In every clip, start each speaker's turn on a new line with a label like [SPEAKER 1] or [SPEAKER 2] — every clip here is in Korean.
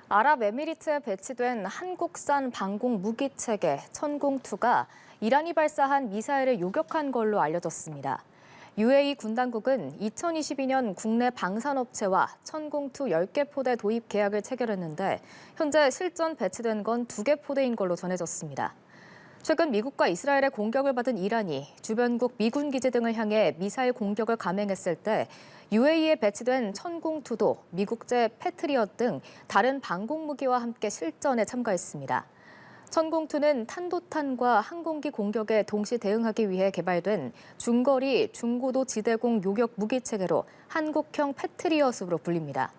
[SPEAKER 1] 아랍에미리트에 배치된 한국산 방공 무기 체계 천공2가 이란이 발사한 미사일을 요격한 걸로 알려졌습니다. UAE 군 당국은 2022년 국내 방산업체와 천공2 10개 포대 도입 계약을 체결했는데 현재 실전 배치된 건 2개 포대인 걸로 전해졌습니다. 최근 미국과 이스라엘의 공격을 받은 이란이 주변국 미군 기지 등을 향해 미사일 공격을 감행했을 때 UAE에 배치된 천공2도 미국제 패트리엇 등 다른 방공 무기와 함께 실전에 참가했습니다. 천공2는 탄도탄과 항공기 공격에 동시 대응하기 위해 개발된 중거리, 중고도 지대공 요격 무기 체계로 한국형 패트리엇으로 불립니다.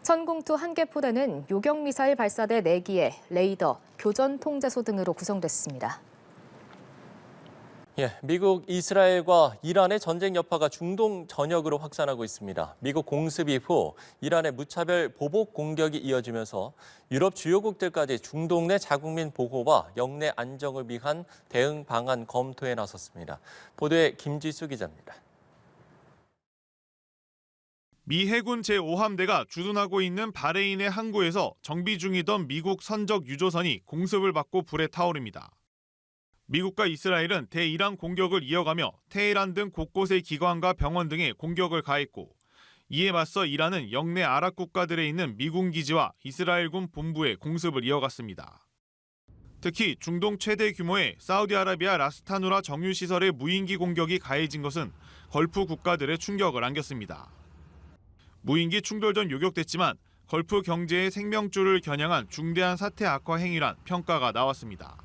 [SPEAKER 1] 천공2 1개 포대는 요격 미사일 발사대 4기에 레이더, 교전 통제소 등으로 구성됐습니다.
[SPEAKER 2] 미국, 이스라엘과 이란의 전쟁 여파가 중동 전역으로 확산하고 있습니다. 미국 공습 이후 이란의 무차별 보복 공격이 이어지면서 유럽 주요국들까지 중동 내 자국민 보호와 영내 안정을 위한 대응 방안 검토에 나섰습니다. 보도에 김지수 기자입니다.
[SPEAKER 3] 미 해군 제5함대가 주둔하고 있는 바레인의 항구에서 정비 중이던 미국 선적 유조선이 공습을 받고 불에 타오릅니다. 미국과 이스라엘은 대이란 공격을 이어가며 테헤란 등 곳곳의 기관과 병원 등에 공격을 가했고 이에 맞서 이란은 영내 아랍 국가들에 있는 미군 기지와 이스라엘군 본부에 공습을 이어갔습니다. 특히 중동 최대 규모의 사우디아라비아 라스타누라 정유시설의 무인기 공격이 가해진 것은 걸프 국가들의 충격을 안겼습니다. 무인기 충돌 전 요격됐지만 걸프 경제의 생명줄을 겨냥한 중대한 사태 악화 행위란 평가가 나왔습니다.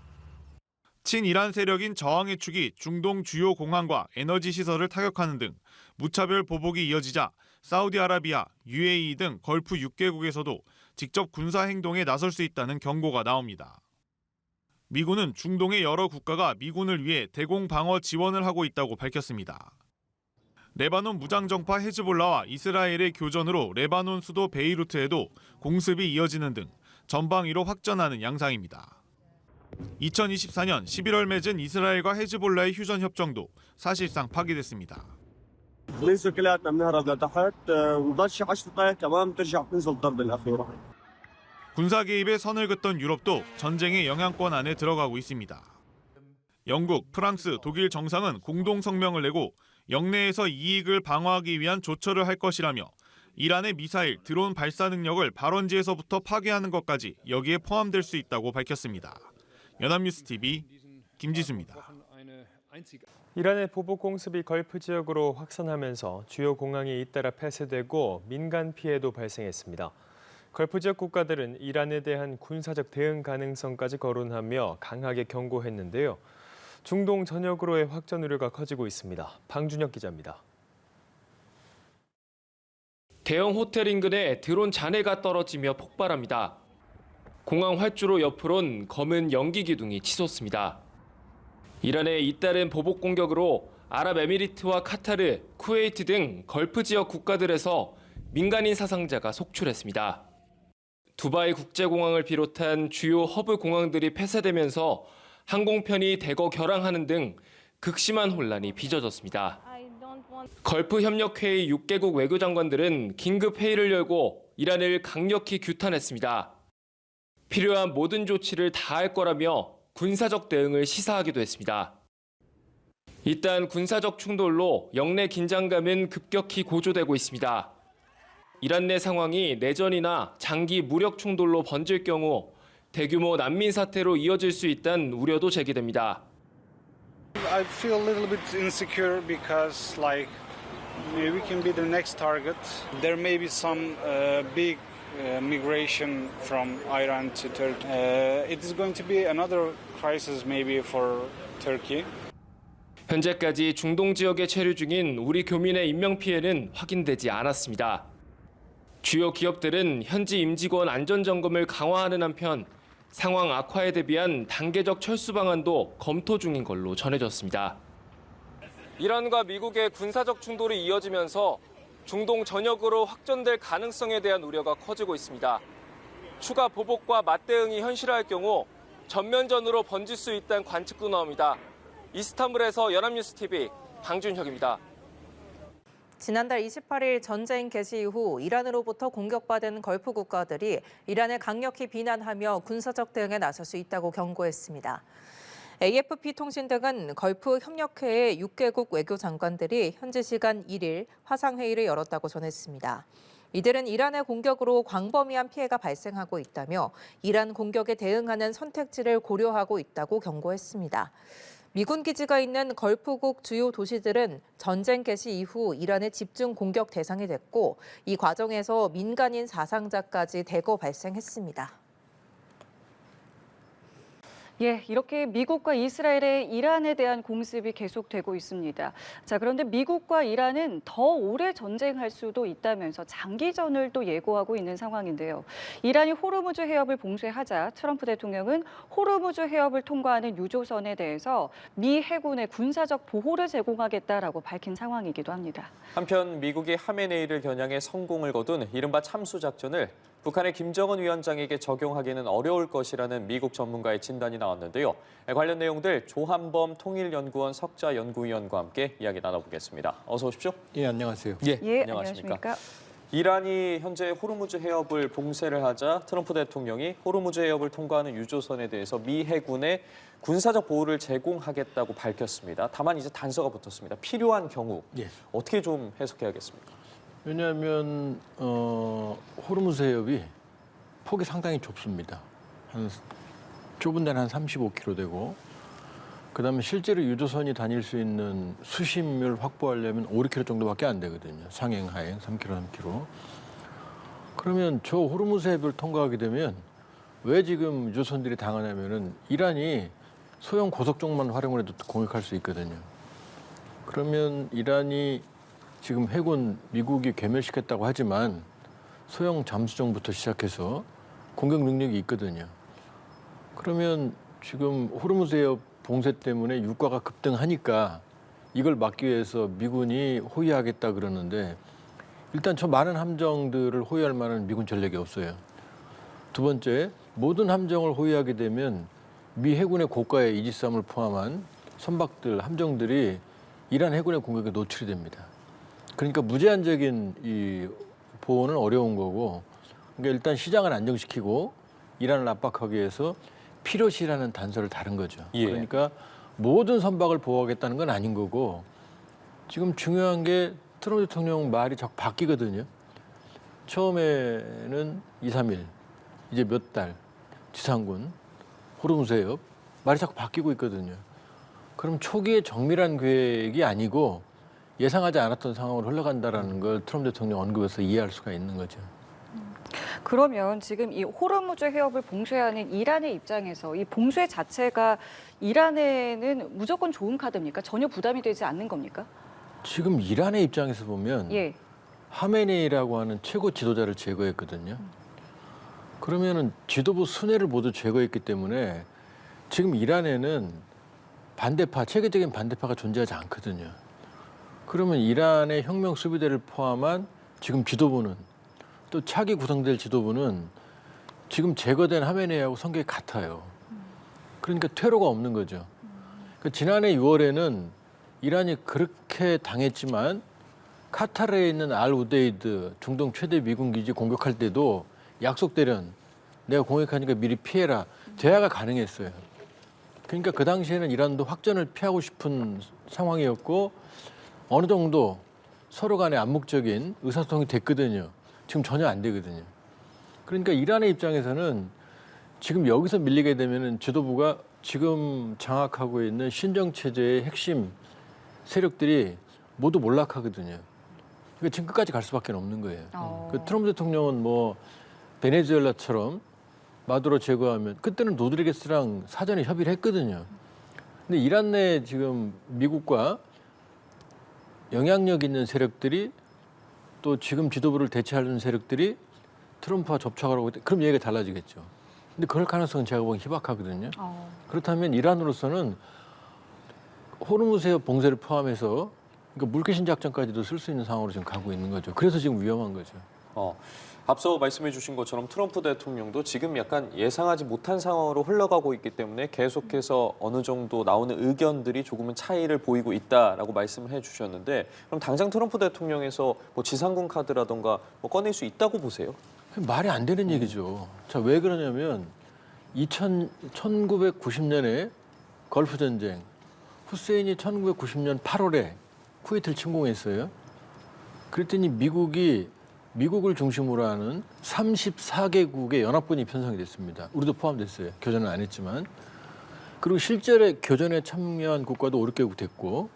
[SPEAKER 3] 친이란 세력인 저항의 축이 중동 주요 공항과 에너지 시설을 타격하는 등 무차별 보복이 이어지자 사우디아라비아, UAE 등 걸프 6개국에서도 직접 군사 행동에 나설 수 있다는 경고가 나옵니다. 미군은 중동의 여러 국가가 미군을 위해 대공 방어 지원을 하고 있다고 밝혔습니다. 레바논 무장정파 헤즈볼라와 이스라엘의 교전으로 레바논 수도 베이루트에도 공습이 이어지는 등 전방위로 확전하는 양상입니다. 2024년 11월 맺은 이스라엘과 헤즈볼라의 휴전 협정도 사실상 파기됐습니다. 군사 개입에 선을 긋던 유럽도 전쟁의 영향권 안에 들어가고 있습니다. 영국, 프랑스, 독일 정상은 공동 성명을 내고 영내에서 이익을 방어하기 위한 조처를 할 것이라며 이란의 미사일, 드론 발사 능력을 발원지에서부터 파괴하는 것까지 여기에 포함될 수 있다고 밝혔습니다. 연합뉴스TV 김지수입니다.
[SPEAKER 4] 이란의 보복 공습이 걸프 지역으로 확산하면서 주요 공항이 잇따라 폐쇄되고 민간 피해도 발생했습니다. 걸프 지역 국가들은 이란에 대한 군사적 대응 가능성까지 거론하며 강하게 경고했는데요. 중동 전역으로의 확전 우려가 커지고 있습니다. 방준혁 기자입니다.
[SPEAKER 5] 대형 호텔 인근에 드론 잔해가 떨어지며 폭발합니다. 공항 활주로 옆으론 검은 연기 기둥이 치솟습니다. 이란의 잇따른 보복 공격으로 아랍에미리트와 카타르, 쿠웨이트 등 걸프 지역 국가들에서 민간인 사상자가 속출했습니다. 두바이 국제공항을 비롯한 주요 허브 공항들이 폐쇄되면서 항공편이 대거 결항하는 등 극심한 혼란이 빚어졌습니다. 걸프 협력회의 6개국 외교장관들은 긴급 회의를 열고 이란을 강력히 규탄했습니다. 필요한 모든 조치를 다할 거라며 군사적 대응을 시사하기도 했습니다. 이딴 군사적 충돌로 영내 긴장감은 급격히 고조되고 있습니다. 이란 내 상황이 내전이나 장기 무력 충돌로 번질 경우 대규모 난민 사태로 이어질 수 있다는 우려도 제기됩니다.
[SPEAKER 6] I feel a little bit insecure because we can be the next target. There may be some big migration from Iran to Turkey. It is going to be another crisis maybe for Turkey.
[SPEAKER 5] 현재까지 중동 지역에 체류 중인 우리 교민의 인명 피해는 확인되지 않았습니다. 주요 기업들은 현지 임직원 안전 점검을 강화하는 한편 상황 악화에 대비한 단계적 철수 방안도 검토 중인 걸로 전해졌습니다. 이란과 미국의 군사적 충돌이 이어지면서 중동 전역으로 확전될 가능성에 대한 우려가 커지고 있습니다. 추가 보복과 맞대응이 현실화할 경우 전면전으로 번질 수 있다는 관측도 나옵니다. 이스탄불에서 연합뉴스TV 방준혁입니다.
[SPEAKER 7] 지난달 28일 전쟁 개시 이후 이란으로부터 공격받은 걸프 국가들이 이란을 강력히 비난하며 군사적 대응에 나설 수 있다고 경고했습니다. AFP 통신 등은 걸프 협력회의 6개국 외교장관들이 현지 시간 1일 화상회의를 열었다고 전했습니다. 이들은 이란의 공격으로 광범위한 피해가 발생하고 있다며 이란 공격에 대응하는 선택지를 고려하고 있다고 경고했습니다. 미군 기지가 있는 걸프국 주요 도시들은 전쟁 개시 이후 이란의 집중 공격 대상이 됐고 이 과정에서 민간인 사상자까지 대거 발생했습니다.
[SPEAKER 8] 예, 이렇게 미국과 이스라엘의 이란에 대한 공습이 계속되고 있습니다. 자, 그런데 미국과 이란은 더 오래 전쟁할 수도 있다면서 장기전을 또 예고하고 있는 상황인데요. 이란이 호르무즈 해협을 봉쇄하자 트럼프 대통령은 호르무즈 해협을 통과하는 유조선에 대해서 미 해군의 군사적 보호를 제공하겠다라고 밝힌 상황이기도 합니다.
[SPEAKER 9] 한편 미국이 하메네이를 겨냥해 성공을 거둔 이른바 참수 작전을 북한의 김정은 위원장에게 적용하기는 어려울 것이라는 미국 전문가의 진단이 나왔는데요. 관련 내용들 조한범 통일연구원 석좌 연구위원과 함께 이야기 나눠보겠습니다. 어서 오십시오.
[SPEAKER 10] 예, 안녕하세요.
[SPEAKER 8] 예,
[SPEAKER 9] 안녕하십니까. 이란이 현재 호르무즈 해협을 봉쇄를 하자 트럼프 대통령이 호르무즈 해협을 통과하는 유조선에 대해서 미 해군에 군사적 보호를 제공하겠다고 밝혔습니다. 다만 이제 단서가 붙었습니다. 필요한 경우
[SPEAKER 10] 예.
[SPEAKER 9] 어떻게 좀 해석해야겠습니까?
[SPEAKER 10] 왜냐하면 호르무즈 해협이 폭이 상당히 좁습니다. 한 좁은 데는 한 35km 되고 그다음에 실제로 유조선이 다닐 수 있는 수심을 확보하려면 5km 정도밖에 안 되거든요. 상행, 하행 3km, 3km. 그러면 저 호르무즈 해협을 통과하게 되면 왜 지금 유조선들이 당하냐면은 이란이 소형 고속정만 활용을 해도 공격할 수 있거든요. 그러면 이란이 지금 해군 미국이 괴멸시켰다고 하지만 소형 잠수정부터 시작해서 공격 능력이 있거든요. 그러면 지금 호르무즈 해협 봉쇄 때문에 유가가 급등하니까 이걸 막기 위해서 미군이 호위하겠다 그러는데 일단 저 많은 함정들을 호위할 만한 미군 전력이 없어요. 두 번째, 모든 함정을 호위하게 되면 미 해군의 고가의 이지스함을 포함한 선박들, 함정들이 이란 해군의 공격에 노출이 됩니다. 그러니까 무제한적인 이 보호는 어려운 거고, 그러니까 일단 시장을 안정시키고 이란을 압박하기 위해서 필요시라는 단서를 다른 거죠.
[SPEAKER 9] 예.
[SPEAKER 10] 그러니까 모든 선박을 보호하겠다는 건 아닌 거고, 지금 중요한 게 트럼프 대통령 말이 자꾸 바뀌거든요. 처음에는 2, 3일, 이제 몇 달, 지상군, 호르무즈 해협, 말이 자꾸 바뀌고 있거든요. 그럼 초기에 정밀한 계획이 아니고 예상하지 않았던 상황으로 흘러간다라는 걸 트럼프 대통령 언급에서 이해할 수가 있는 거죠.
[SPEAKER 8] 그러면 지금 이 호르무즈 해협을 봉쇄하는 이란의 입장에서 이 봉쇄 자체가 이란에는 무조건 좋은 카드입니까? 전혀 부담이 되지 않는 겁니까?
[SPEAKER 10] 지금 이란의 입장에서 보면
[SPEAKER 8] 예.
[SPEAKER 10] 하메네이라고 하는 최고 지도자를 제거했거든요. 그러면은 지도부 순회를 모두 제거했기 때문에 지금 이란에는 반대파, 체계적인 반대파가 존재하지 않거든요. 그러면 이란의 혁명 수비대를 포함한 지금 지도부는 또 차기 구성될 지도부는 지금 제거된 하메네이하고 성격이 같아요. 그러니까 퇴로가 없는 거죠. 그러니까 지난해 6월에는 이란이 그렇게 당했지만 카타르에 있는 알 우데이드 중동 최대 미군 기지 공격할 때도 약속대련 내가 공격하니까 미리 피해라. 대화가 가능했어요. 그러니까 그 당시에는 이란도 확전을 피하고 싶은 상황이었고 어느 정도 서로 간에 암묵적인 의사소통이 됐거든요. 지금 전혀 안 되거든요. 그러니까 이란의 입장에서는 지금 여기서 밀리게 되면은 지도부가 지금 장악하고 있는 신정체제의 핵심 세력들이 모두 몰락하거든요. 그러니까 지금 끝까지 갈 수밖에 없는 거예요. 그 트럼프 대통령은 뭐 베네수엘라처럼 마두로 제거하면 그때는 로드리게스랑 사전에 협의를 했거든요. 근데 이란 내 지금 미국과 영향력 있는 세력들이 또 지금 지도부를 대체하는 세력들이 트럼프와 접촉하라고 했대. 그럼 얘기가 달라지겠죠. 근데 그럴 가능성은 제가 보기엔 희박하거든요. 그렇다면 이란으로서는 호르무즈 해협 봉쇄를 포함해서 그러니까 물귀신 작전까지도 쓸 수 있는 상황으로 지금 가고 있는 거죠. 그래서 지금 위험한 거죠.
[SPEAKER 9] 앞서 말씀해 주신 것처럼 트럼프 대통령도 지금 약간 예상하지 못한 상황으로 흘러가고 있기 때문에 계속해서 어느 정도 나오는 의견들이 조금은 차이를 보이고 있다라고 말씀을 해주셨는데 그럼 당장 트럼프 대통령에서 뭐 지상군 카드라던가 뭐 꺼낼 수 있다고 보세요?
[SPEAKER 10] 말이 안 되는 얘기죠. 자, 왜 그러냐면 1990년에 걸프 전쟁, 후세인이 1990년 8월에 쿠웨이트를 침공했어요. 그랬더니 미국을 중심으로 하는 34개국의 연합군이 편성이 됐습니다. 우리도 포함됐어요. 교전은 안 했지만. 그리고 실제로 교전에 참여한 국가도 5개국 됐고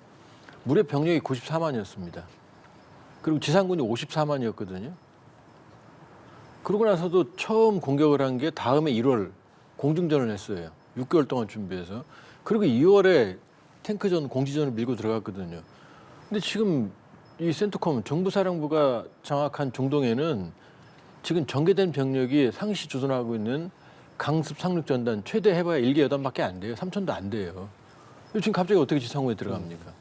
[SPEAKER 10] 무려 병력이 94만이었습니다. 그리고 지상군이 54만이었거든요. 그러고 나서도 처음 공격을 한 게 다음해 1월 공중전을 했어요. 6개월 동안 준비해서. 그리고 2월에 탱크전, 공지전을 밀고 들어갔거든요. 근데 지금 이 센트컴 정부사령부가 장악한 중동에는 지금 전개된 병력이 상시 주둔하고 있는 강습 상륙전단 최대 해봐야 1개 여단밖에 안 돼요. 3천도 안 돼요. 지금 갑자기 어떻게 지상군에 들어갑니까?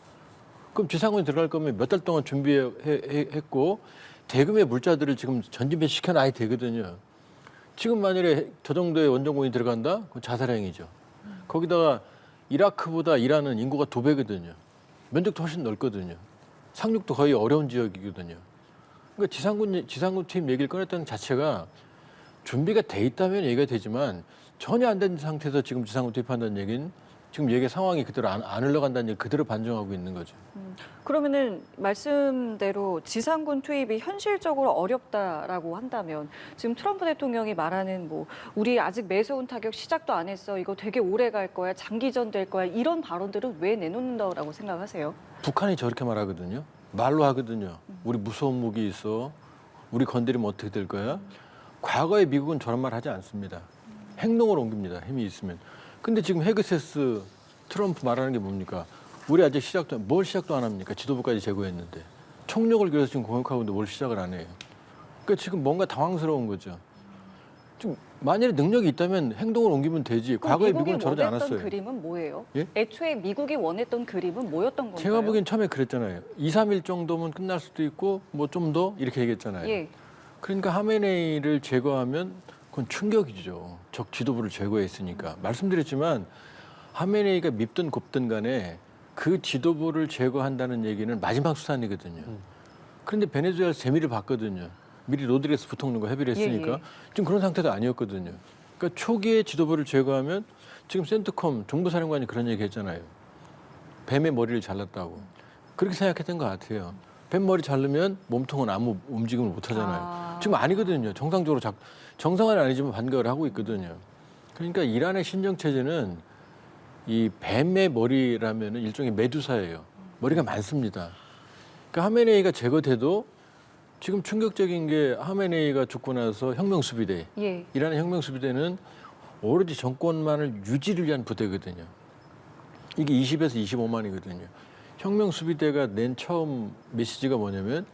[SPEAKER 10] 그럼 지상군에 들어갈 거면 몇 달 동안 준비했고 대금의 물자들을 지금 전진배 시켜놔야 되거든요. 지금 만일에 저 정도의 원정군이 들어간다? 그건 자살행위죠. 거기다가 이라크보다 이란은 인구가 2배거든요. 면적도 훨씬 넓거든요. 상륙도 거의 어려운 지역이거든요. 그러니까 지상군 투입 얘기를 꺼냈다는 자체가 준비가 돼 있다면 얘기가 되지만 전혀 안 된 상태에서 지금 지상군 투입한다는 얘기는 지금 얘기 상황이 그대로 안 흘러간다는 얘기 그대로 반증하고 있는 거죠.
[SPEAKER 8] 그러면은 말씀대로 지상군 투입이 현실적으로 어렵다라고 한다면 지금 트럼프 대통령이 말하는 뭐 우리 아직 매서운 타격 시작도 안 했어. 이거 되게 오래 갈 거야. 장기전 될 거야. 이런 발언들은 왜 내놓는다고 생각하세요?
[SPEAKER 10] 북한이 저렇게 말하거든요. 말로 하거든요. 우리 무서운 무기 있어. 우리 건드리면 어떻게 될 거야? 과거에 미국은 저런 말 하지 않습니다. 행동으로 옮깁니다. 힘이 있으면. 근데 지금 헤그세스 트럼프 말하는 게 뭡니까? 우리 아직 뭘 시작도 안 합니까? 지도부까지 제거했는데. 총력을 기울여서 지금 공격하고 있는데 뭘 시작을 안 해요. 그러니까 지금 뭔가 당황스러운 거죠. 지금 만일에 능력이 있다면 행동을 옮기면 되지. 과거에 미국은 저러지 않았어요.
[SPEAKER 8] 원했던 그림은 뭐예요?
[SPEAKER 10] 예?
[SPEAKER 8] 애초에 미국이 원했던 그림은 뭐였던 건가요?
[SPEAKER 10] 제가 보기엔 처음에 그랬잖아요. 2, 3일 정도면 끝날 수도 있고 뭐 좀 더 이렇게 얘기했잖아요.
[SPEAKER 8] 예.
[SPEAKER 10] 그러니까 하메네이를 제거하면 그건 충격이죠. 적 지도부를 제거했으니까. 말씀드렸지만 하메네이가 밉든 곱든 간에 그 지도부를 제거한다는 얘기는 마지막 수단이거든요. 그런데 베네수엘에서 재미를 봤거든요. 미리 로드리게스 부통령과 협의를 했으니까.
[SPEAKER 8] 예.
[SPEAKER 10] 지금 그런 상태도 아니었거든요. 그러니까 초기에 지도부를 제거하면 지금 센트컴 정부사령관이 그런 얘기 했잖아요. 뱀의 머리를 잘랐다고. 그렇게 생각했던 것 같아요. 뱀 머리 자르면 몸통은 아무 움직임을 못 하잖아요. 지금 아니거든요. 정상적으로 정상은 아니지만 반격을 하고 있거든요. 그러니까 이란의 신정체제는 이 뱀의 머리라면 일종의 메두사예요. 머리가 많습니다. 그러니까 하메네이가 제거돼도 지금 충격적인 게 하메네이가 죽고 나서 혁명수비대,
[SPEAKER 8] 예.
[SPEAKER 10] 이란의 혁명수비대는 오로지 정권만을 유지를 위한 부대거든요. 이게 20에서 25만이거든요. 혁명수비대가 낸 처음 메시지가 뭐냐면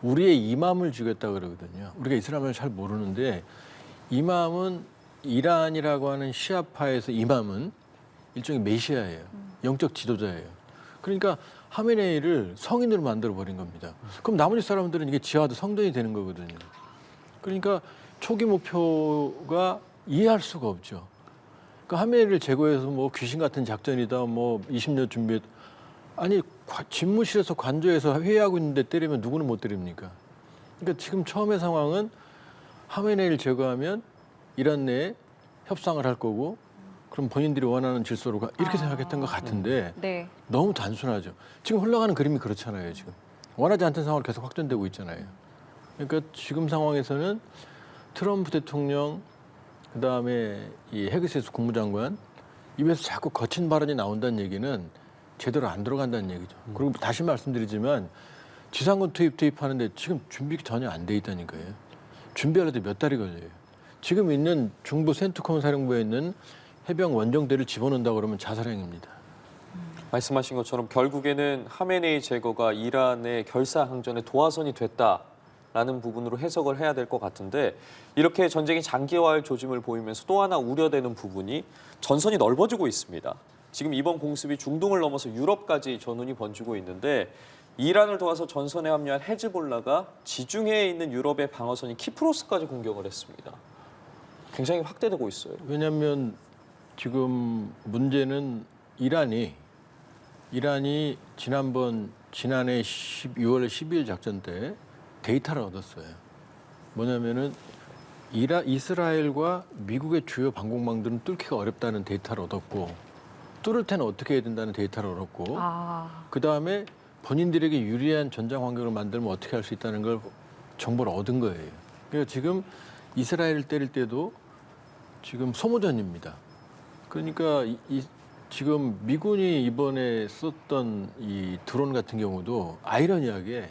[SPEAKER 10] 우리의 이맘을 죽였다 그러거든요. 우리가 이슬람을 잘 모르는데 이맘은 이란이라고 하는 시아파에서 이맘은 일종의 메시아예요. 영적 지도자예요. 그러니까 하메네이를 성인으로 만들어 버린 겁니다. 그럼 나머지 사람들은 이게 지하도 성전이 되는 거거든요. 그러니까 초기 목표가 이해할 수가 없죠. 그러니까 하메네이를 제거해서 뭐 귀신 같은 작전이다, 뭐 20년 준비했. 아니 집무실에서 관저에서 회의하고 있는데 때리면 누구는 못 때립니까? 그러니까 지금 처음의 상황은 하메네이를 제거하면 이란 내에 협상을 할 거고 그럼 본인들이 원하는 질서로 이렇게 생각했던 것 같은데
[SPEAKER 8] 네.
[SPEAKER 10] 너무 단순하죠. 지금 흘러가는 그림이 그렇잖아요. 지금 원하지 않던 상황으로 계속 확전되고 있잖아요. 그러니까 지금 상황에서는 트럼프 대통령 그다음에 이 헤그세스 국무장관 입에서 자꾸 거친 발언이 나온다는 얘기는 제대로 안 들어간다는 얘기죠. 그리고 다시 말씀드리지만 지상군 투입하는데 지금 준비가 전혀 안 돼 있다는 거예요. 준비하려도 몇 달이 걸려요. 지금 있는 중부 센트컴 사령부에 있는 해병 원정대를 집어넣는다 그러면 자살행위입니다.
[SPEAKER 9] 말씀하신 것처럼 결국에는 하메네이 제거가 이란의 결사항전의 도화선이 됐다라는 부분으로 해석을 해야 될 것 같은데 이렇게 전쟁이 장기화할 조짐을 보이면서 또 하나 우려되는 부분이 전선이 넓어지고 있습니다. 지금 이번 공습이 중동을 넘어서 유럽까지 전운이 번지고 있는데 이란을 도와서 전선에 합류한 헤즈볼라가 지중해에 있는 유럽의 방어선인 키프로스까지 공격을 했습니다. 굉장히 확대되고 있어요.
[SPEAKER 10] 왜냐하면 지금 문제는 이란이 지난해 6월 12일 작전 때 데이터를 얻었어요. 뭐냐면은 이스라엘과 미국의 주요 방공망들은 뚫기가 어렵다는 데이터를 얻었고, 뚫을 때는 어떻게 해야 된다는 데이터를 얻었고, 그다음에 본인들에게 유리한 전장 환경을 만들면 어떻게 할 수 있다는 걸 정보를 얻은 거예요. 그러니까 지금 이스라엘을 때릴 때도 지금 소모전입니다. 그러니까 지금 미군이 이번에 썼던 이 드론 같은 경우도 아이러니하게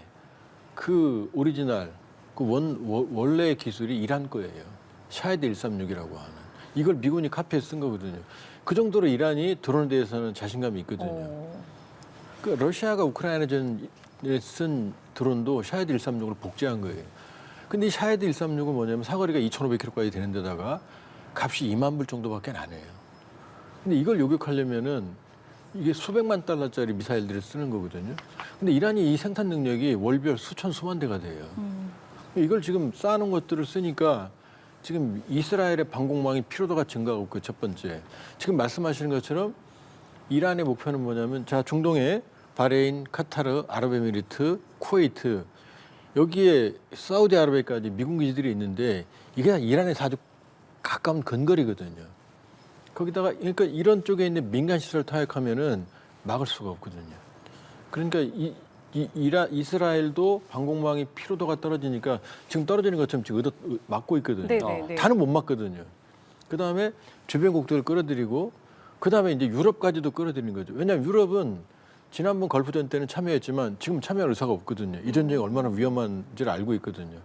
[SPEAKER 10] 그 오리지널, 그 원래 기술이 이란 거예요. 샤헤드 136이라고 하는. 이걸 미군이 카피해서 쓴 거거든요. 그 정도로 이란이 드론에 대해서는 자신감이 있거든요. 그 러시아가 우크라이나전에 쓴 드론도 샤헤드 136을 복제한 거예요. 근데 이 샤헤드 136은 뭐냐면 사거리가 2,500km까지 되는 데다가 값이 2만 불 정도밖에 안 해요. 근데 이걸 요격하려면은 이게 수백만 달러짜리 미사일들을 쓰는 거거든요. 근데 이란이 이 생산 능력이 월별 수천 수만 대가 돼요. 이걸 지금 쌓아놓은 것들을 쓰니까 지금 이스라엘의 방공망이 피로도가 증가하고 있고, 첫 번째. 지금 말씀하시는 것처럼 이란의 목표는 뭐냐면, 자, 중동에 바레인, 카타르, 아랍에미리트, 쿠웨이트, 여기에 사우디아라비아까지 미군 기지들이 있는데 이게 이란에서 아주 가까운 근거리거든요. 거기다가 그러니까 이런 쪽에 있는 민간 시설을 타격하면은 막을 수가 없거든요. 그러니까 이스라엘도 방공망이 피로도가 떨어지니까 지금 떨어지는 것처럼 지금 막고 있거든요.
[SPEAKER 8] 네네네.
[SPEAKER 10] 다는 못 막거든요. 그다음에 주변국들을 끌어들이고, 그다음에 이제 유럽까지도 끌어들이는 거죠. 왜냐하면 유럽은 지난번 걸프전 때는 참여했지만 지금 참여할 의사가 없거든요. 이 전쟁이 얼마나 위험한지를 알고 있거든요.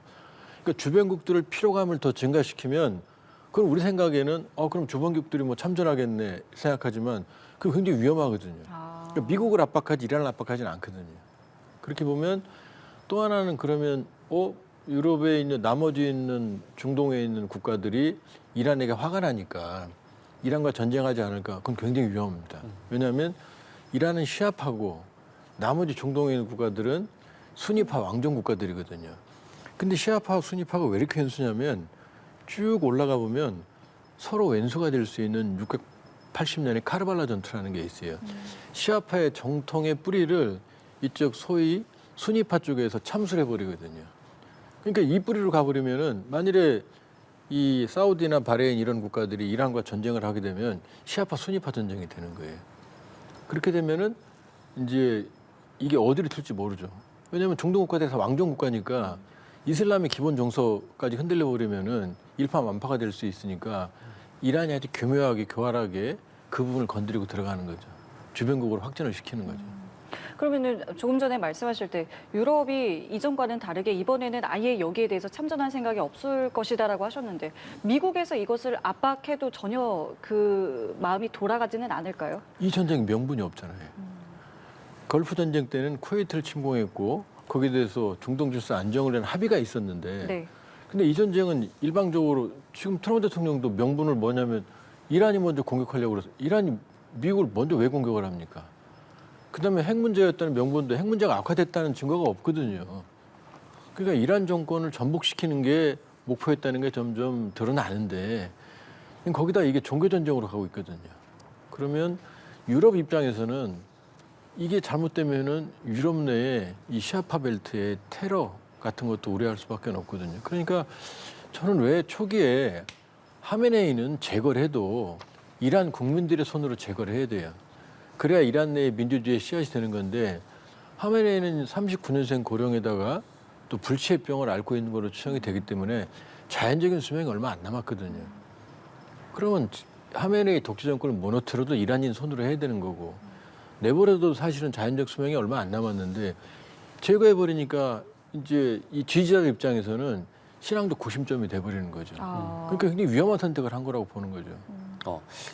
[SPEAKER 10] 그러니까 주변국들을 피로감을 더 증가시키면, 그럼 우리 생각에는 그럼 주변국들이 뭐 참전하겠네 생각하지만 그게 굉장히 위험하거든요. 그러니까 미국을 압박하지 이란을 압박하지는 않거든요. 그렇게 보면 또 하나는, 그러면 유럽에 있는 나머지 있는 중동에 있는 국가들이 이란에게 화가 나니까 이란과 전쟁하지 않을까? 그건 굉장히 위험합니다. 왜냐하면 이란은 시아파고 나머지 중동에 있는 국가들은 수니파 왕정 국가들이거든요. 근데 시아파와 수니파가 왜 이렇게 왼수냐면 쭉 올라가 보면 서로 왼수가 될 수 있는 680년의 카르발라 전투라는 게 있어요. 시아파의 정통의 뿌리를 이쪽 소위 수니파 쪽에서 참수를 해버리거든요. 그러니까 이 뿌리로 가버리면은 만일에 이 사우디나 바레인 이런 국가들이 이란과 전쟁을 하게 되면 시아파 수니파 전쟁이 되는 거예요. 그렇게 되면은 이제 이게 어디를 튈지 모르죠. 왜냐하면 중동 국가들이 다 왕정 국가니까 이슬람의 기본 정서까지 흔들려 버리면은 일파만파가 될 수 있으니까 이란이 아주 교묘하게 교활하게 그 부분을 건드리고 들어가는 거죠. 주변국으로 확전을 시키는 거죠.
[SPEAKER 8] 그러면은 조금 전에 말씀하실 때 유럽이 이전과는 다르게 이번에는 아예 여기에 대해서 참전할 생각이 없을 것이다라고 하셨는데, 미국에서 이것을 압박해도 전혀 그 마음이 돌아가지는 않을까요?
[SPEAKER 10] 이 전쟁 명분이 없잖아요. 걸프 전쟁 때는 쿠웨이트를 침공했고 거기에 대해서 중동 질서 안정을 위한 합의가 있었는데,
[SPEAKER 8] 네.
[SPEAKER 10] 근데 이 전쟁은 일방적으로 지금 트럼프 대통령도 명분을 뭐냐면 이란이 먼저 공격하려고 그래서 이란이 미국을 먼저 왜 공격을 합니까? 그다음에 핵 문제였다는 명분도 핵 문제가 악화됐다는 증거가 없거든요. 그러니까 이란 정권을 전복시키는 게 목표였다는 게 점점 드러나는데, 거기다 이게 종교 전쟁으로 가고 있거든요. 그러면 유럽 입장에서는 이게 잘못되면은 유럽 내에 이 시아파 벨트의 테러 같은 것도 우려할 수밖에 없거든요. 그러니까 저는 왜 초기에 하메네이는 제거를 해도 이란 국민들의 손으로 제거를 해야 돼요. 그래야 이란 내의 민주주의의 씨앗이 되는 건데, 하메네이는 39년생 고령에다가 또 불치의병을 앓고 있는 걸로 추정이 되기 때문에 자연적인 수명이 얼마 안 남았거든요. 그러면 하메네이 독재 정권을 무너뜨려도 이란인 손으로 해야 되는 거고, 내버려도 사실은 자연적 수명이 얼마 안 남았는데 제거해버리니까 이제 이 지지자들 입장에서는 신앙도 구심점이 돼버리는 거죠. 그러니까 굉장히 위험한 선택을 한 거라고 보는 거죠.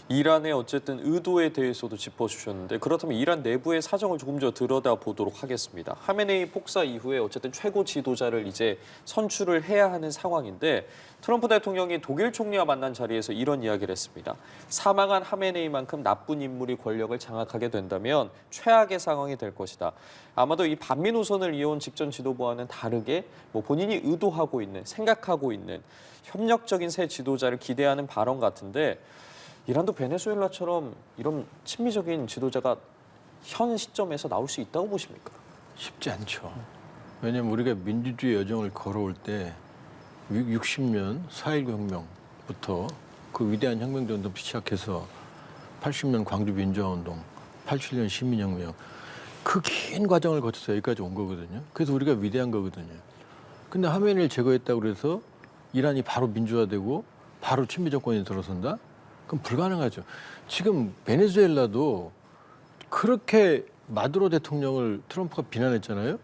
[SPEAKER 9] 이란의 어쨌든 의도에 대해서도 짚어주셨는데 그렇다면 이란 내부의 사정을 조금 더 들여다보도록 하겠습니다. 하메네이 폭사 이후에 어쨌든 최고 지도자를 이제 선출을 해야 하는 상황인데 트럼프 대통령이 독일 총리와 만난 자리에서 이런 이야기를 했습니다. 사망한 하메네이만큼 나쁜 인물이 권력을 장악하게 된다면 최악의 상황이 될 것이다. 아마도 이 반미 노선을 이어온 직전 지도부와는 다르게 본인이 의도하고 있는, 생각하고 있는 협력적인 새 지도자를 기대하는 발언 같은데 이란도 베네수엘라처럼 이런 친미적인 지도자가 현 시점에서 나올 수 있다고 보십니까?
[SPEAKER 10] 쉽지 않죠. 왜냐하면 우리가 민주주의 여정을 걸어올 때 60년 4.19 혁명부터 그 위대한 혁명전부터 시작해서 80년 광주 민주화운동, 87년 시민혁명 그 긴 과정을 거쳐서 여기까지 온 거거든요. 그래서 우리가 위대한 거거든요. 근데 하메네이를 제거했다고 그래서 이란이 바로 민주화되고 바로 친미 정권이 들어선다? 그럼 불가능하죠. 지금 베네수엘라도 그렇게 마두로 대통령을 트럼프가 비난했잖아요.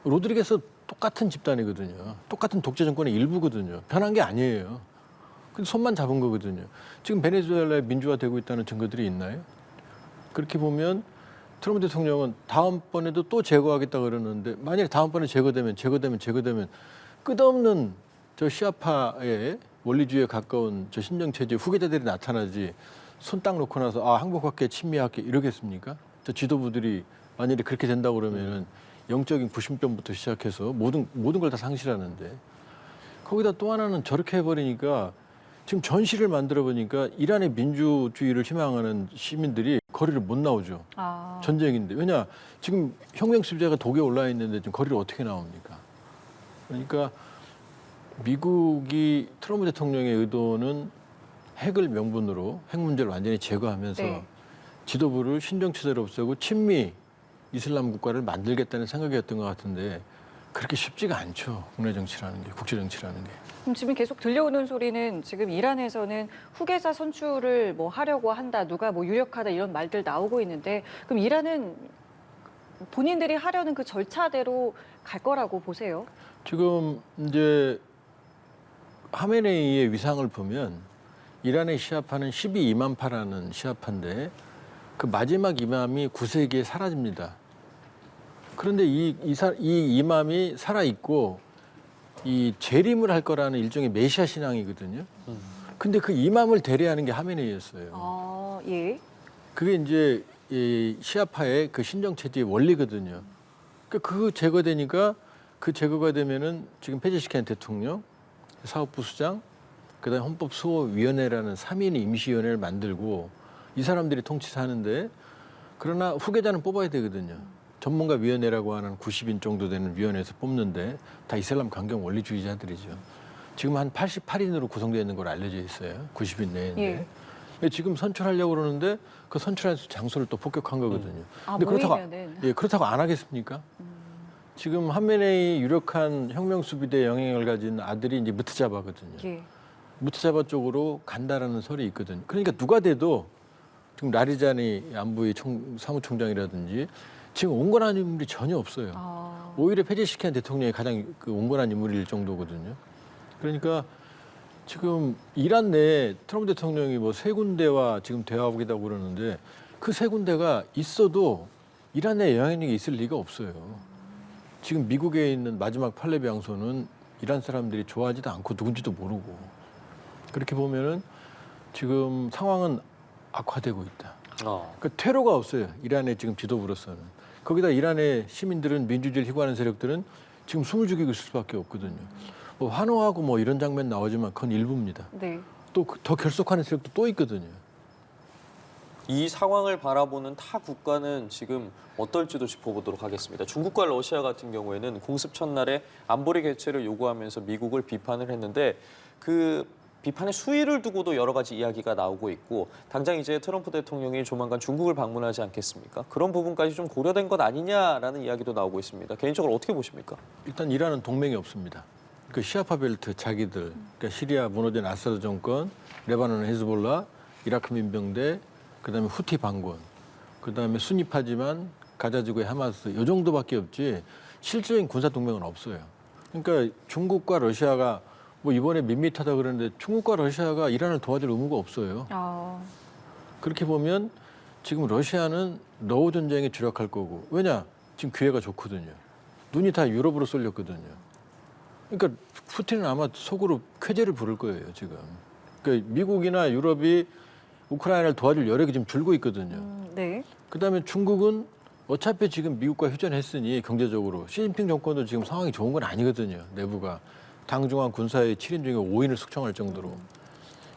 [SPEAKER 10] 로드리게스 똑같은 집단이거든요. 똑같은 독재 정권의 일부거든요. 변한 게 아니에요. 근데 손만 잡은 거거든요. 지금 베네수엘라에 민주화되고 있다는 증거들이 있나요? 그렇게 보면 트럼프 대통령은 다음번에도 또 제거하겠다 그러는데 만약에 다음번에 제거되면 끝없는 저 시아파의 원리주의에 가까운 저 신정체제 후계자들이 나타나지 손 딱 놓고 나서 항복할게 친미할게 이러겠습니까? 저 지도부들이 만약에 그렇게 된다고 그러면은 영적인 구심점부터 시작해서 모든 걸 다 상실하는데 거기다 또 하나는 저렇게 해버리니까 지금 전시를 만들어 보니까 이란의 민주주의를 희망하는 시민들이 거리를 못 나오죠. 전쟁인데. 왜냐 지금 혁명 수비자가 독에 올라 있는데 지금 거리를 어떻게 나옵니까? 그러니까 미국이 트럼프 대통령의 의도는 핵을 명분으로 핵 문제를 완전히 제거하면서
[SPEAKER 8] 네.
[SPEAKER 10] 지도부를 신정체제로 없애고 친미 이슬람 국가를 만들겠다는 생각이었던 것 같은데 그렇게 쉽지가 않죠. 국내 정치라는 게, 국제 정치라는 게.
[SPEAKER 8] 그럼 지금 계속 들려오는 소리는 지금 이란에서는 후계자 선출을 하려고 한다, 누가 유력하다 이런 말들 나오고 있는데 그럼 이란은 본인들이 하려는 그 절차대로 갈 거라고 보세요?
[SPEAKER 10] 지금 이제 하메네이의 위상을 보면 이란의 시아파는 12이맘파라는 시아파인데 그 마지막 이맘이 9세기에 사라집니다. 그런데 이 이맘이 살아있고 이 재림을 할 거라는 일종의 메시아 신앙이거든요. 근데 그 이맘을 대리하는 게 하메네이였어요.
[SPEAKER 8] 예.
[SPEAKER 10] 그게 이제 이 시아파의 그 신정체제의 원리거든요. 그 제거되니까 그 제거가 되면은 지금 페제시키안 대통령, 사법부 수장, 그다음에 헌법수호위원회라는 3인 임시위원회를 만들고 이 사람들이 통치를 하는데 그러나 후계자는 뽑아야 되거든요. 전문가위원회라고 하는 90인 정도 되는 위원회에서 뽑는데 다 이슬람 강경 원리주의자들이죠. 지금 한 88인으로 구성되어 있는 걸로 알려져 있어요. 90인 내인데. 예. 지금 선출하려고 그러는데 그 선출한 장소를 또 폭격한 거거든요. 근데 그렇다고 안 하겠습니까? 지금 하메네이 유력한 혁명 수비대 영향을 가진 아들이 이제 무트자바거든요.
[SPEAKER 8] 예.
[SPEAKER 10] 무트자바 쪽으로 간다라는 설이 있거든요. 그러니까 누가 돼도 지금 라리자니 안보위 사무총장이라든지 지금 온건한 인물이 전혀 없어요. 오히려 페제시키안 대통령이 가장 그 온건한 인물일 정도거든요. 그러니까 지금 이란 내에 트럼프 대통령이 세 군데와 지금 대화하고 있다고 그러는데 그 세 군데가 있어도 이란 내에 영향력이 있을 리가 없어요. 지금 미국에 있는 마지막 팔레비 양소는 이란 사람들이 좋아하지도 않고 누군지도 모르고 그렇게 보면은 지금 상황은 악화되고 있다. 그 퇴로가 없어요. 이란의 지금 지도부로서는. 거기다 이란의 시민들은 민주주의를 희구하는 세력들은 지금 숨을 죽이고 있을 수밖에 없거든요. 환호하고 이런 장면 나오지만 그건 일부입니다.
[SPEAKER 8] 네.
[SPEAKER 10] 또 더 결속하는 세력도 또 있거든요.
[SPEAKER 9] 이 상황을 바라보는 타 국가는 지금 어떨지도 짚어보도록 하겠습니다. 중국과 러시아 같은 경우에는 공습 첫날에 안보리 개최를 요구하면서 미국을 비판을 했는데 그 비판의 수위를 두고도 여러 가지 이야기가 나오고 있고 당장 이제 트럼프 대통령이 조만간 중국을 방문하지 않겠습니까? 그런 부분까지 좀 고려된 것 아니냐라는 이야기도 나오고 있습니다. 개인적으로 어떻게 보십니까?
[SPEAKER 10] 일단 이란은 동맹이 없습니다. 그 시아파 벨트 자기들, 그러니까 시리아 무너진 아사드 정권, 레바논 헤즈볼라, 이라크 민병대, 그다음에 후티 반군, 그다음에 순위파지만 가자지구의 하마스 이 정도밖에 없지 실질적인 군사 동맹은 없어요. 그러니까 중국과 러시아가 이번에 밋밋하다 그러는데 중국과 러시아가 이란을 도와줄 의무가 없어요. 그렇게 보면 지금 러시아는 러우 전쟁에 주력할 거고 왜냐? 지금 기회가 좋거든요. 눈이 다 유럽으로 쏠렸거든요. 그러니까 푸틴은 아마 속으로 쾌재를 부를 거예요, 지금. 그러니까 미국이나 유럽이 우크라이나를 도와줄 여력이 지금 줄고 있거든요.
[SPEAKER 8] 네.
[SPEAKER 10] 그다음에 중국은 어차피 지금 미국과 휴전했으니 경제적으로 시진핑 정권도 지금 상황이 좋은 건 아니거든요. 내부가. 당중앙 군사의 7인 중에 5인을 숙청할 정도로.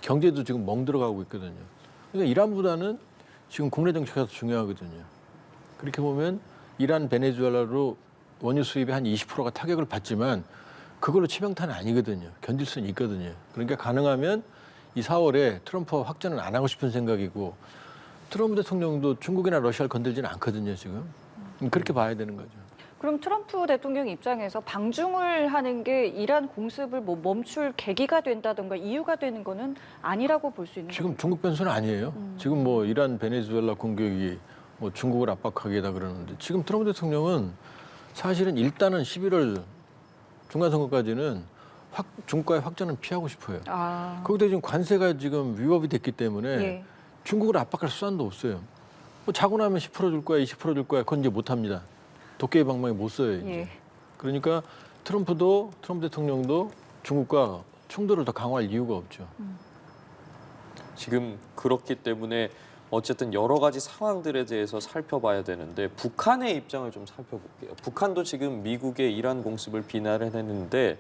[SPEAKER 10] 경제도 지금 멍 들어가고 있거든요. 그러니까 이란보다는 지금 국내 정치가 더 중요하거든요. 그렇게 보면 이란, 베네수엘라로 원유 수입의 한 20%가 타격을 받지만 그걸로 치명타는 아니거든요. 견딜 수는 있거든요. 그러니까 가능하면 이 4월에 트럼프와 확전은 안 하고 싶은 생각이고 트럼프 대통령도 중국이나 러시아를 건들지는 않거든요, 지금. 그렇게 봐야 되는 거죠.
[SPEAKER 8] 그럼 트럼프 대통령 입장에서 방중을 하는 게 이란 공습을 뭐 멈출 계기가 된다든가 이유가 되는 거는 아니라고 볼 수 있는
[SPEAKER 10] 지금
[SPEAKER 8] 겁니까?
[SPEAKER 10] 중국 변수는 아니에요. 지금 뭐 이란, 베네수엘라 공격이 뭐 중국을 압박하게다 그러는데 지금 트럼프 대통령은 사실은 일단은 11월 중간선거까지는 중국과의 확전은 피하고 싶어요.
[SPEAKER 8] 아,
[SPEAKER 10] 거기다 지금 관세가 지금 위법이 됐기 때문에
[SPEAKER 8] 예.
[SPEAKER 10] 중국을 압박할 수단도 없어요. 뭐 자고 나면 10% 줄 거야, 20% 줄 거야. 그건 이제 못합니다. 도깨비 방망이 못 써요, 이제.
[SPEAKER 8] 예.
[SPEAKER 10] 그러니까 트럼프 대통령도 중국과 충돌을 더 강화할 이유가 없죠.
[SPEAKER 9] 지금 그렇기 때문에 어쨌든 여러 가지 상황들에 대해서 살펴봐야 되는데 북한의 입장을 좀 살펴볼게요. 북한도 지금 미국의 이란 공습을 비난을 했는데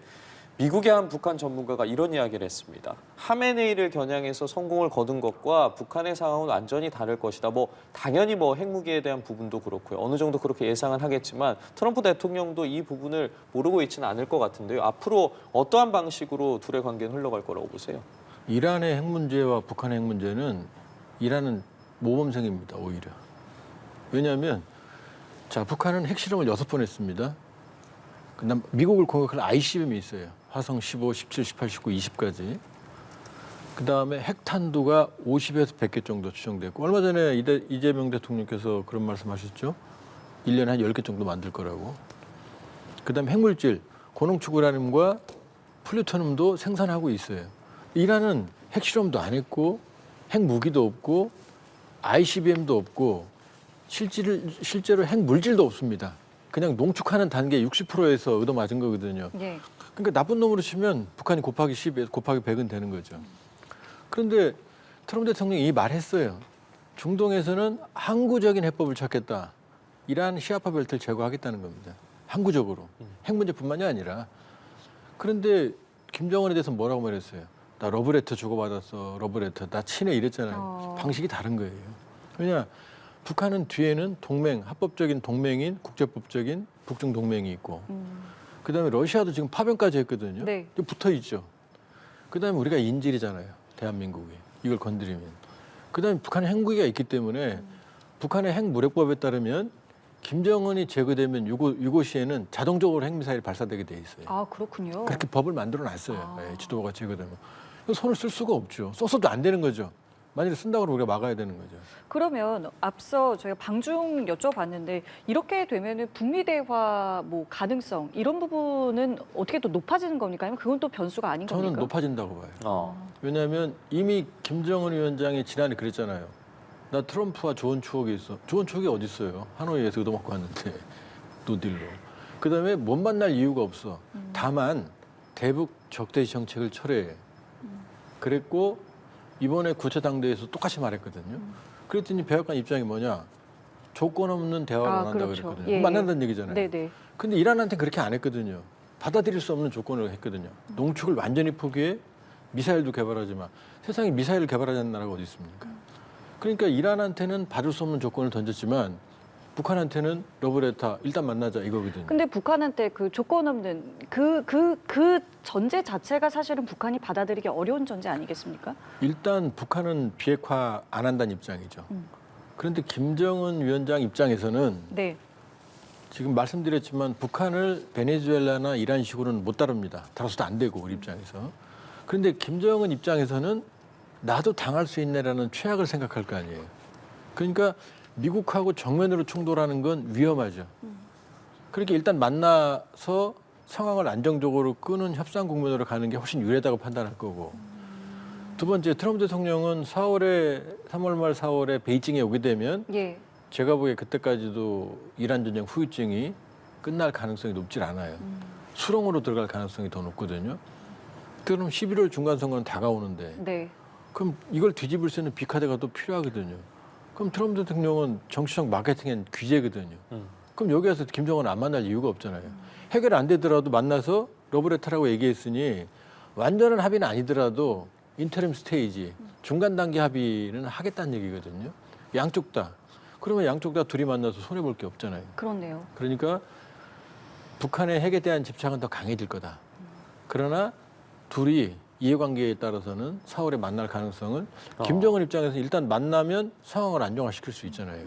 [SPEAKER 9] 미국의 한 북한 전문가가 이런 이야기를 했습니다. 하메네이를 겨냥해서 성공을 거둔 것과 북한의 상황은 완전히 다를 것이다. 뭐 당연히 뭐 핵무기에 대한 부분도 그렇고요. 어느 정도 그렇게 예상은 하겠지만 트럼프 대통령도 이 부분을 모르고 있지는 않을 것 같은데요. 앞으로 어떠한 방식으로 둘의 관계는 흘러갈 거라고 보세요?
[SPEAKER 10] 이란의 핵 문제와 북한의 핵 문제는 이란은 모범생입니다, 오히려. 왜냐하면 자, 북한은 핵실험을 6번 했습니다. 그다음 미국을 공격할 ICBM이 있어요. 화성 15, 17, 18, 19, 20까지. 그다음에 핵탄두가 50에서 100개 정도 추정됐고 얼마 전에 이재명 대통령께서 그런 말씀하셨죠. 1년에 한 10개 정도 만들 거라고. 그다음에 핵물질, 고농축 우라늄과 플루토늄도 생산하고 있어요. 이란은 핵실험도 안 했고 핵무기도 없고 ICBM도 없고 실제로 핵물질도 없습니다. 그냥 농축하는 단계 60%에서 얻어맞은 거거든요.
[SPEAKER 8] 예.
[SPEAKER 10] 그러니까 나쁜 놈으로 치면 북한이 곱하기 10에 곱하기 100은 되는 거죠. 그런데 트럼프 대통령이 이 말했어요. 중동에서는 항구적인 해법을 찾겠다. 이란 시아파 벨트를 제거하겠다는 겁니다. 항구적으로. 핵 문제뿐만이 아니라. 그런데 김정은에 대해서 뭐라고 말했어요? 나 러브레터 주고받았어. 러브레터. 나 친해 이랬잖아요. 방식이 다른 거예요. 왜냐? 북한은 뒤에는 동맹, 합법적인 동맹인 국제법적인 북중 동맹이 있고 그다음에 러시아도 지금 파병까지 했거든요.
[SPEAKER 8] 네.
[SPEAKER 10] 붙어 있죠. 그다음에 우리가 인질이잖아요. 대한민국이. 이걸 건드리면. 그다음에 북한에 핵무기가 있기 때문에 북한의 핵무력법에 따르면 김정은이 제거되면 유고시에는 자동적으로 핵미사일이 발사되게 돼 있어요.
[SPEAKER 8] 아, 그렇군요.
[SPEAKER 10] 그렇게 법을 만들어 놨어요. 네, 지도부가 제거되면. 손을 쓸 수가 없죠. 써서도 안 되는 거죠. 만약에 쓴다고 우리가 막아야 되는 거죠.
[SPEAKER 8] 그러면 앞서 저희가 방중 여쭤봤는데 이렇게 되면은 북미 대화 뭐 가능성 이런 부분은 어떻게 또 높아지는 겁니까? 아니면 그건 또 변수가 아닌 겁니까?
[SPEAKER 10] 저는 높아진다고 봐요. 왜냐하면 이미 김정은 위원장이 지난해 그랬잖아요. 나 트럼프와 좋은 추억이 있어. 좋은 추억이 어디 있어요? 하노이에서 얻어먹고 왔는데 노딜로. 그다음에 못 만날 이유가 없어. 다만 대북 적대시 정책을 철회해. 그랬고 이번에 구체당대에서 똑같이 말했거든요. 그랬더니 백악관 입장이 뭐냐? 조건 없는 대화를 원한다고
[SPEAKER 8] 그렇죠.
[SPEAKER 10] 그랬거든요.
[SPEAKER 8] 예,
[SPEAKER 10] 만난다는 얘기잖아요.
[SPEAKER 8] 네네.
[SPEAKER 10] 근데 이란한테 그렇게 안 했거든요. 받아들일 수 없는 조건을 했거든요. 농축을 완전히 포기해 미사일도 개발하지 마. 세상에 미사일을 개발하지 않는 나라가 어디 있습니까? 그러니까 이란한테는 받을 수 없는 조건을 던졌지만 북한한테는 러브레터 일단 만나자 이거거든요.
[SPEAKER 8] 근데 북한한테 그 조건 없는 그 전제 자체가 사실은 북한이 받아들이기 어려운 전제 아니겠습니까?
[SPEAKER 10] 일단 북한은 비핵화 안 한다는 입장이죠. 그런데 김정은 위원장 입장에서는
[SPEAKER 8] 네.
[SPEAKER 10] 지금 말씀드렸지만 북한을 베네수엘라나 이란 식으로는 못 다룹니다. 다뤄서도 안 되고 우리 입장에서. 그런데 김정은 입장에서는 나도 당할 수 있네라는 최악을 생각할 거 아니에요. 그러니까 미국하고 정면으로 충돌하는 건 위험하죠. 그렇게 일단 만나서 상황을 안정적으로 끄는 협상 국면으로 가는 게 훨씬 유리하다고 판단할 거고 두 번째, 트럼프 대통령은 3월 말 4월에 베이징에 오게 되면
[SPEAKER 8] 예.
[SPEAKER 10] 제가 보기에 그때까지도 이란 전쟁 후유증이 끝날 가능성이 높질 않아요. 수렁으로 들어갈 가능성이 더 높거든요. 그럼 11월 중간 선거는 다가오는데
[SPEAKER 8] 네.
[SPEAKER 10] 그럼 이걸 뒤집을 수 있는 비카드가 또 필요하거든요. 그럼 트럼프 대통령은 정치적 마케팅엔 귀재거든요. 그럼 여기 와서 김정은 안 만날 이유가 없잖아요. 해결 안 되더라도 만나서 러브레터라고 얘기했으니 완전한 합의는 아니더라도 인터림 스테이지, 중간 단계 합의는 하겠다는 얘기거든요. 양쪽 다. 그러면 양쪽 다 둘이 만나서 손해볼 게 없잖아요.
[SPEAKER 8] 그렇네요.
[SPEAKER 10] 그러니까 북한의 핵에 대한 집착은 더 강해질 거다. 그러나 둘이 이해관계에 따라서는 4월에 만날 가능성은 김정은 입장에서 일단 만나면 상황을 안정화시킬 수 있잖아요.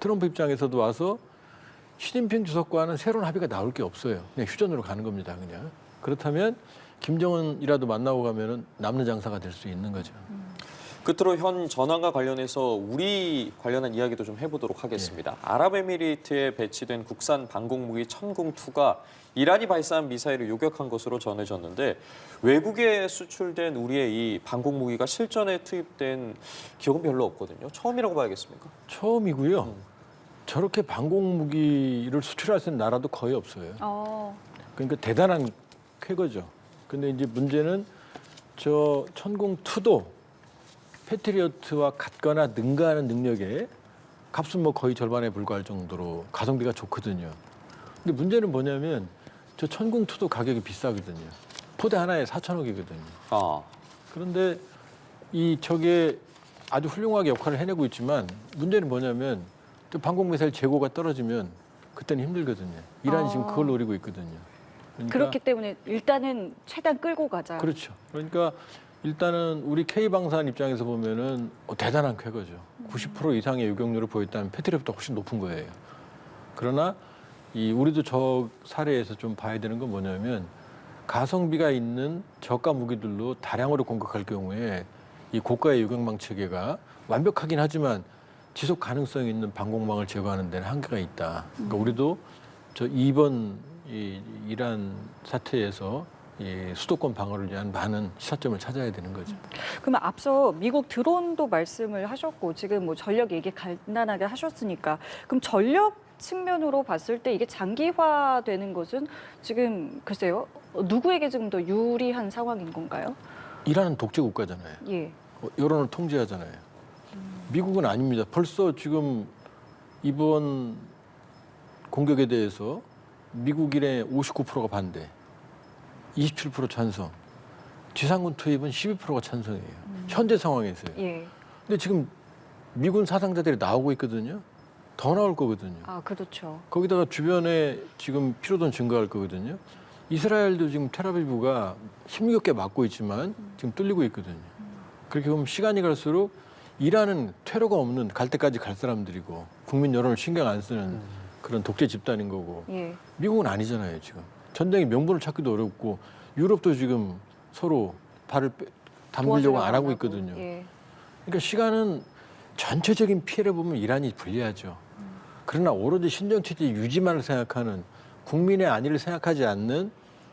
[SPEAKER 10] 트럼프 입장에서도 와서 시진핑 주석과는 새로운 합의가 나올 게 없어요. 그냥 휴전으로 가는 겁니다. 그냥. 그렇다면 김정은이라도 만나고 가면은 남는 장사가 될 수 있는 거죠.
[SPEAKER 9] 끝으로 현 전황과 관련해서 우리 관련한 이야기도 좀 해보도록 하겠습니다. 아랍에미리트에 배치된 국산 방공무기 천궁2가 이란이 발사한 미사일을 요격한 것으로 전해졌는데 외국에 수출된 우리의 이 방공무기가 실전에 투입된 기억은 별로 없거든요. 처음이라고 봐야겠습니까?
[SPEAKER 10] 처음이고요. 저렇게 방공무기를 수출할 수 있는 나라도 거의 없어요. 그러니까 대단한 쾌거죠. 근데 이제 문제는 저 천궁2도 패트리어트와 같거나 능가하는 능력에 값은 뭐 거의 절반에 불과할 정도로 가성비가 좋거든요. 근데 문제는 뭐냐면 저 천궁2도 가격이 비싸거든요. 포대 하나에 4천억이거든요. 그런데 저게 아주 훌륭하게 역할을 해내고 있지만 문제는 뭐냐면 또 방공미사일 재고가 떨어지면 그때는 힘들거든요. 이란이 지금 그걸 노리고 있거든요. 그러니까
[SPEAKER 8] 그렇기 때문에 일단은 최대한 끌고 가자.
[SPEAKER 10] 그렇죠. 그러니까 일단은 우리 K방산 입장에서 보면은 대단한 쾌거죠. 90% 이상의 요격률을 보였다면 패트리어트보다 훨씬 높은 거예요. 그러나 우리도 저 사례에서 좀 봐야 되는 건 뭐냐면 가성비가 있는 저가 무기들로 다량으로 공격할 경우에 이 고가의 요격망 체계가 완벽하긴 하지만 지속 가능성이 있는 방공망을 제거하는 데는 한계가 있다. 그러니까 우리도 저 이번 이란 사태에서 수도권 방어를 위한 많은 시사점을 찾아야 되는 거죠.
[SPEAKER 8] 그러면 앞서 미국 드론도 말씀을 하셨고 지금 뭐 전력 얘기 간단하게 하셨으니까 그럼 전력 측면으로 봤을 때 이게 장기화되는 것은 지금 글쎄요 누구에게 좀 더 유리한 상황인 건가요?
[SPEAKER 10] 이란은 독재 국가잖아요.
[SPEAKER 8] 예.
[SPEAKER 10] 여론을 통제하잖아요. 미국은 아닙니다. 벌써 지금 이번 공격에 대해서 미국인의 59%가 반대, 27% 찬성, 지상군 투입은 12%가 찬성이에요. 현재 상황에서요.
[SPEAKER 8] 예.
[SPEAKER 10] 근데 지금 미군 사상자들이 나오고 있거든요. 더 나올 거거든요.
[SPEAKER 8] 아, 그렇죠.
[SPEAKER 10] 거기다가 주변에 지금 피로돈 증가할 거거든요. 이스라엘도 지금 텔아비브가 힘겹게 막고 있지만 지금 뚫리고 있거든요. 그렇게 보면 시간이 갈수록 이란은 퇴로가 없는 갈 때까지 갈 사람들이고 국민 여론을 신경 안 쓰는 그런 독재 집단인 거고
[SPEAKER 8] 예.
[SPEAKER 10] 미국은 아니잖아요. 지금 전쟁의 명분을 찾기도 어렵고 유럽도 지금 서로 발을 담그려고 안 하고 있거든요.
[SPEAKER 8] 예.
[SPEAKER 10] 그러니까 시간은 전체적인 피해를 보면 이란이 불리하죠. 그러나 오로지 신정체제 유지만을 생각하는 국민의 안위를 생각하지 않는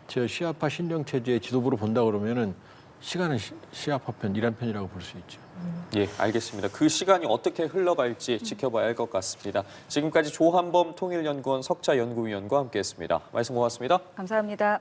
[SPEAKER 10] 저 시아파 신정체제의 지도부로 본다 그러면은 시간은 시아파 편, 이란 편이라고 볼 수 있죠.
[SPEAKER 9] 예, 알겠습니다. 그 시간이 어떻게 흘러갈지 지켜봐야 할 것 같습니다. 지금까지 조한범 통일연구원 석좌연구위원과 함께했습니다. 말씀 고맙습니다.
[SPEAKER 8] 감사합니다.